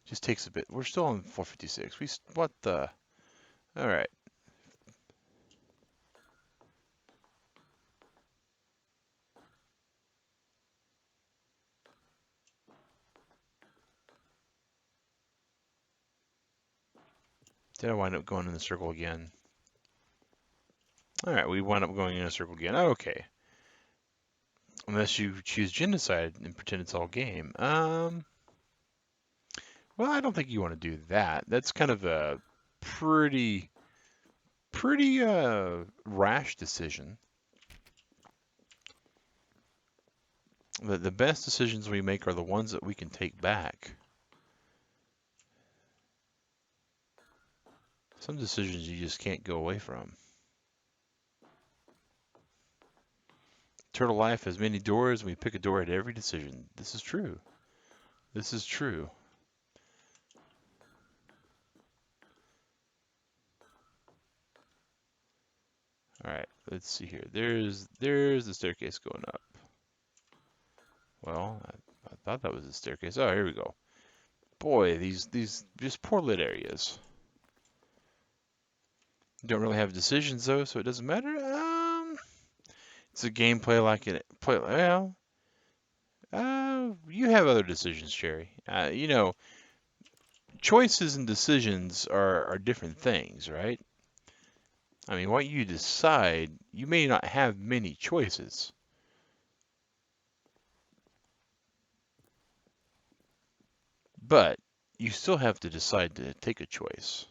Just takes a bit. We're still on 456. What the? All right. Did I wind up going in the circle again? All right, we wind up going in a circle again. Okay. Unless you choose genocide and pretend it's all game. Well, I don't think you want to do that. That's kind of a pretty, pretty rash decision. The best decisions we make are the ones that we can take back. Some decisions you just can't go away from. Turtle life has many doors, and we pick a door at every decision. This is true. This is true. All right, let's see here. There's the staircase going up. Well, I thought that was the staircase. Oh, here we go. Boy, these just poor lit areas. Don't really have decisions though, so it doesn't matter. It's a gameplay like it play. Well, you have other decisions, Cherry. Choices and decisions are different things, right? I mean, what you decide, you may not have many choices, but you still have to decide to take a choice.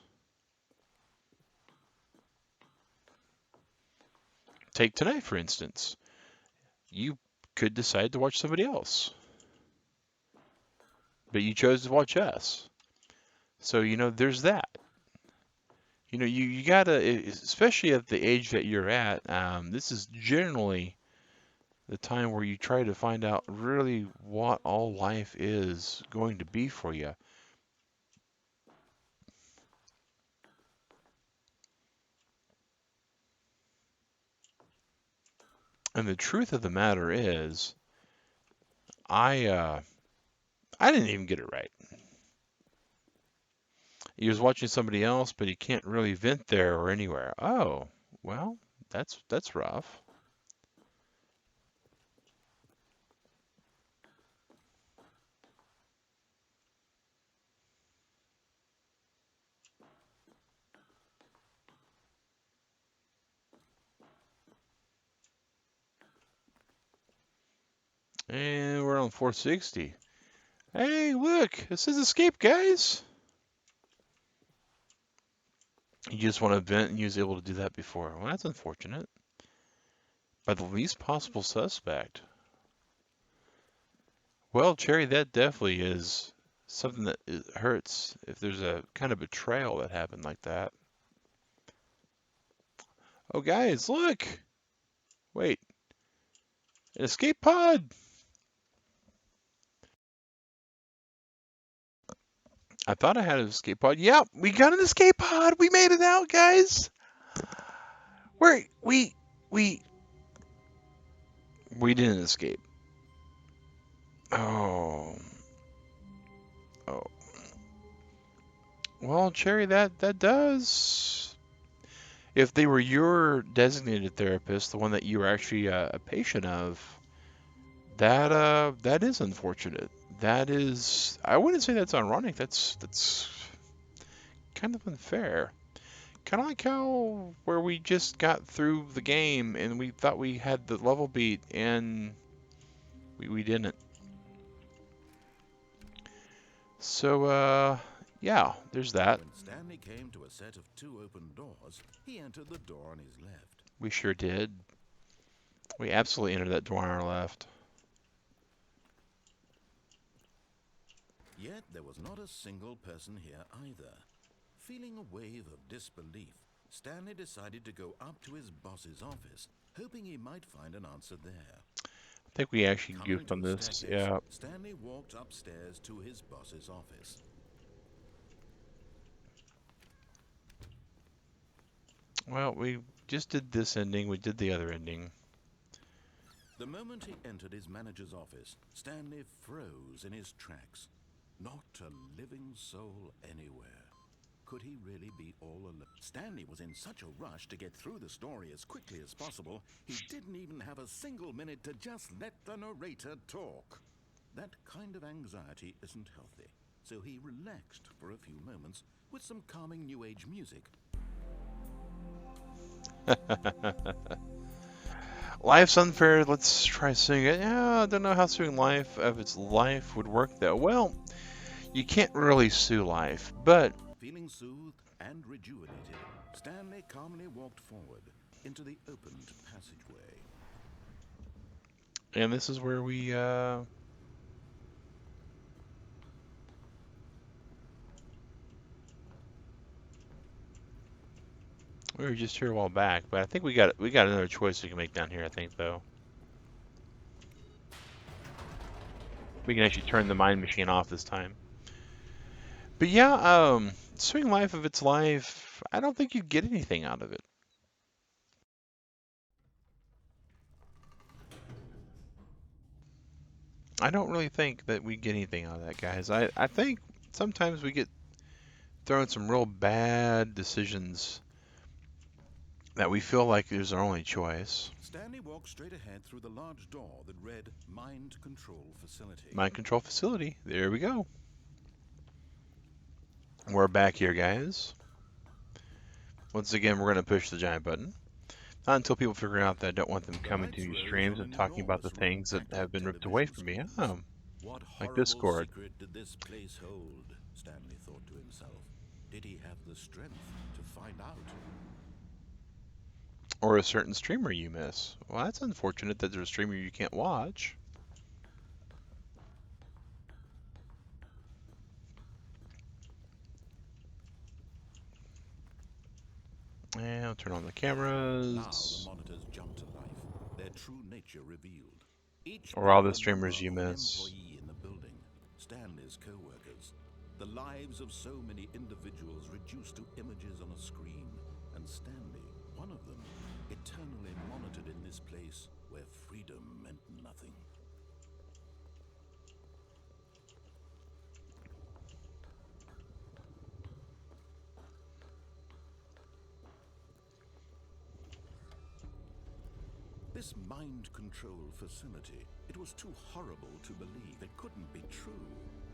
Take tonight, for instance. You could decide to watch somebody else, but you chose to watch us. So, there's that. You gotta, especially at the age that you're at, this is generally the time where you try to find out really what all life is going to be for you. And the truth of the matter is, I didn't even get it right. He was watching somebody else, but he can't really vent there or anywhere. Oh, well, that's rough. And we're on 460. Hey, look, it says escape, guys. You just want to vent, and you was able to do that before. Well, that's unfortunate. By the least possible suspect. Well, Cherry, that definitely is something that hurts if there's a kind of betrayal that happened like that. Oh, guys, look! Wait, an escape pod! I thought I had an escape pod. Yep, we got an escape pod. We made it out, guys. We're, we we didn't escape. Oh, oh. Well, Cherry, that does. If they were your designated therapist, the one that you were actually a patient of, that is unfortunate. That is, I wouldn't say that's ironic. That's kind of unfair. Kind of like how where we just got through the game and we thought we had the level beat and we didn't. So yeah, there's that. When Stanley came to a set of two open doors, he entered the door on his left. We sure did. We absolutely entered that door on our left. Yet there was not a single person here either. Feeling a wave of disbelief, Stanley decided to go up to his boss's office, hoping he might find an answer there. I think we actually Coming goofed to on a this. staircase, Yeah. Stanley walked upstairs to his boss's office. Well, we just did this ending. We did the other ending. The moment he entered his manager's office, Stanley froze in his tracks. Not a living soul anywhere. Could he really be all alone? Stanley was in such a rush to get through the story as quickly as possible, he didn't even have a single minute to just let the narrator talk. That kind of anxiety isn't healthy, so he relaxed for a few moments with some calming New Age music. Life's unfair. Let's try suing it. Yeah, I don't know how suing life of its life would work though. Well, you can't really sue life, but Feeling soothed and rejuvenated, Stanley calmly walked forward into the opened passageway. and this is where we we were just here a while back, but I think we got another choice we can make down here. I think though we can actually turn the mind machine off this time. But yeah, suing life of its life. I don't think you'd get anything out of it. I don't really think that we get anything out of that, guys. I think sometimes we get thrown some real bad decisions that we feel like is our only choice. Stanley walked straight ahead through the large door that read Mind Control Facility. Mind control facility. There we go. We're back here, guys. Once again, we're going to push the giant button. Not until people figure out that I don't want them The coming to lights your rose streams on and an talking about the enormous room things that packed have with been ripped away television from me. screens. Oh, What like horrible Discord. secret did this place hold? Stanley thought to himself. Did he have the strength to find out? Or a certain streamer you miss. Well, that's unfortunate that there's a streamer you can't watch. And I'll turn on the Now the cameras. monitors jumped to life, their true nature revealed. Each Or all bore the the number streamers you of an miss. employee in the building, Stanley's co-workers. The lives of so many individuals reduced to images on a screen, and Stanley, one of them, eternally monitored in this place where freedom meant nothing. This mind control facility, it was too horrible to believe. It couldn't be true.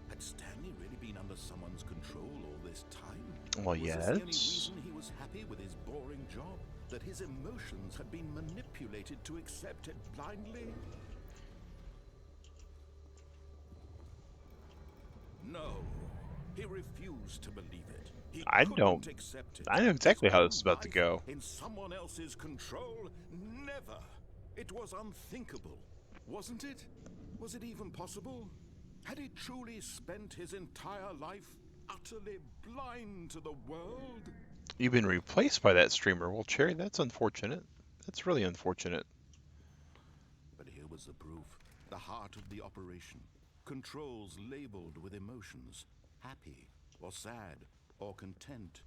Had Stanley really been under someone's control all this time? Well, Was this the only yes. reason he was happy with his boring job? That his emotions had been manipulated to accept it blindly? No. He refused to believe it. He I couldn't don't. accept it. I know His exactly how own this is about to life go. in someone else's control? Never. It was unthinkable, wasn't it? Was it even possible? Had he truly spent his entire life utterly blind to the world? You've been replaced by that streamer. Well, Cherry, that's unfortunate. That's really unfortunate. But here was the proof. The heart of the operation. Controls labeled with emotions. Happy, or sad, or content.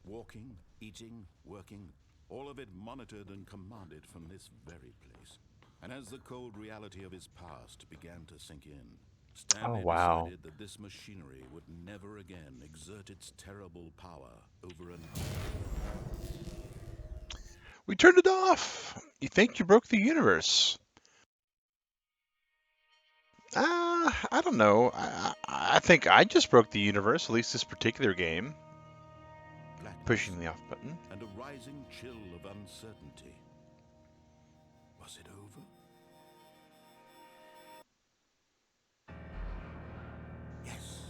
Walking, eating, working, all of it monitored and commanded from this very place. And as the cold reality of his past began to sink in, Oh, Stanley wow. decided that this machinery would never again exert its terrible power over an. We turned it off. You think you broke the universe? I don't know. I think I just broke the universe, at least this particular game. Blackness Pushing the off button. and a rising chill of uncertainty. Was it over? Yes.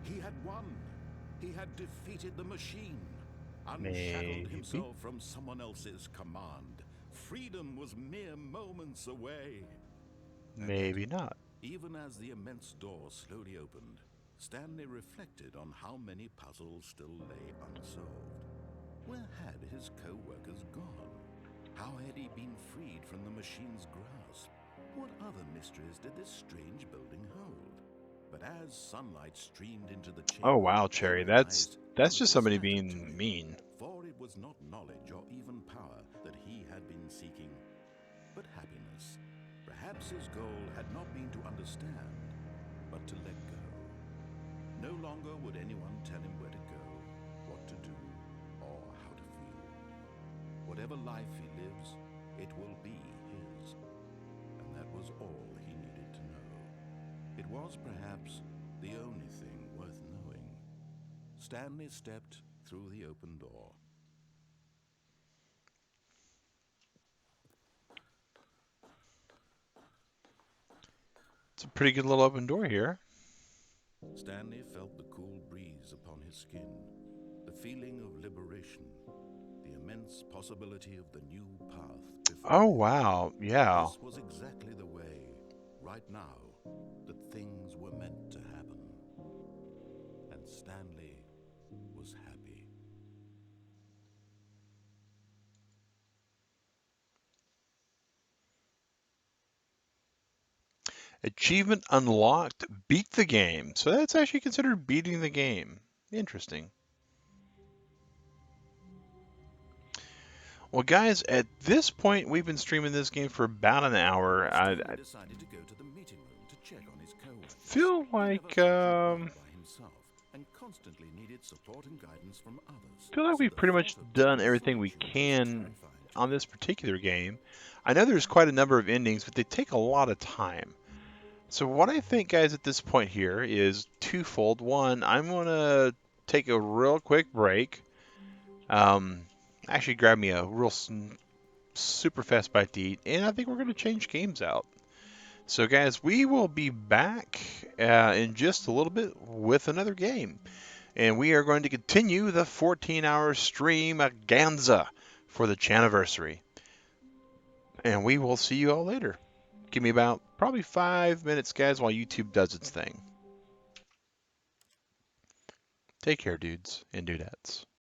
He had won. He had defeated the machine, unshackled Maybe. himself from someone else's command. Freedom was mere moments away. And yet, Maybe not. even as the immense door slowly opened, Stanley reflected on how many puzzles still lay unsolved. Where had his co-workers gone? How had he been freed from the machine's grasp? What other mysteries did this strange building hold? But as sunlight streamed into the Oh, chamber, wow, he Cherry. That's realized none that's of just this somebody mattered to being him. mean. For it was not knowledge or even power that he had been seeking, but happiness. Perhaps his goal had not been to understand, but to let go. No longer would anyone tell him where to go, what to do, or how to feel. Whatever life he lives, it will be his. And that was all he needed to know. It was perhaps the only thing worth knowing. Stanley stepped through the open door. It's a pretty good little open door here. Stanley felt the cool breeze upon his skin, the feeling of liberation, the immense possibility of the new path before Oh, him. wow. Yeah. This was exactly the way, right now, that things were meant to happen. And Stanley was happy. Achievement unlocked. Beat the game. So that's actually considered beating the game. Interesting. Well, guys, at this point, we've been streaming this game for about an hour. I Stanley decided to go to the meeting room to check on his co-workers. feel He never like functioned well by himself and constantly needed support and guidance from others. So we've the pretty much thought of done total everything we solitude was can terrifying to on him. this particular game. I know there's quite a number of endings, but they take a lot of time. So what I think, guys, at this point here is twofold. One, I'm gonna take a real quick break. Um, actually, grab me a real super fast bite to eat, and I think we're gonna change games out. So, guys, we will be back in just a little bit with another game, and we are going to continue the 14-hour stream Ganza for the Chaniversary. And we will see you all later. Give me about probably 5 minutes, guys, while YouTube does its thing. Take care, dudes and dudettes.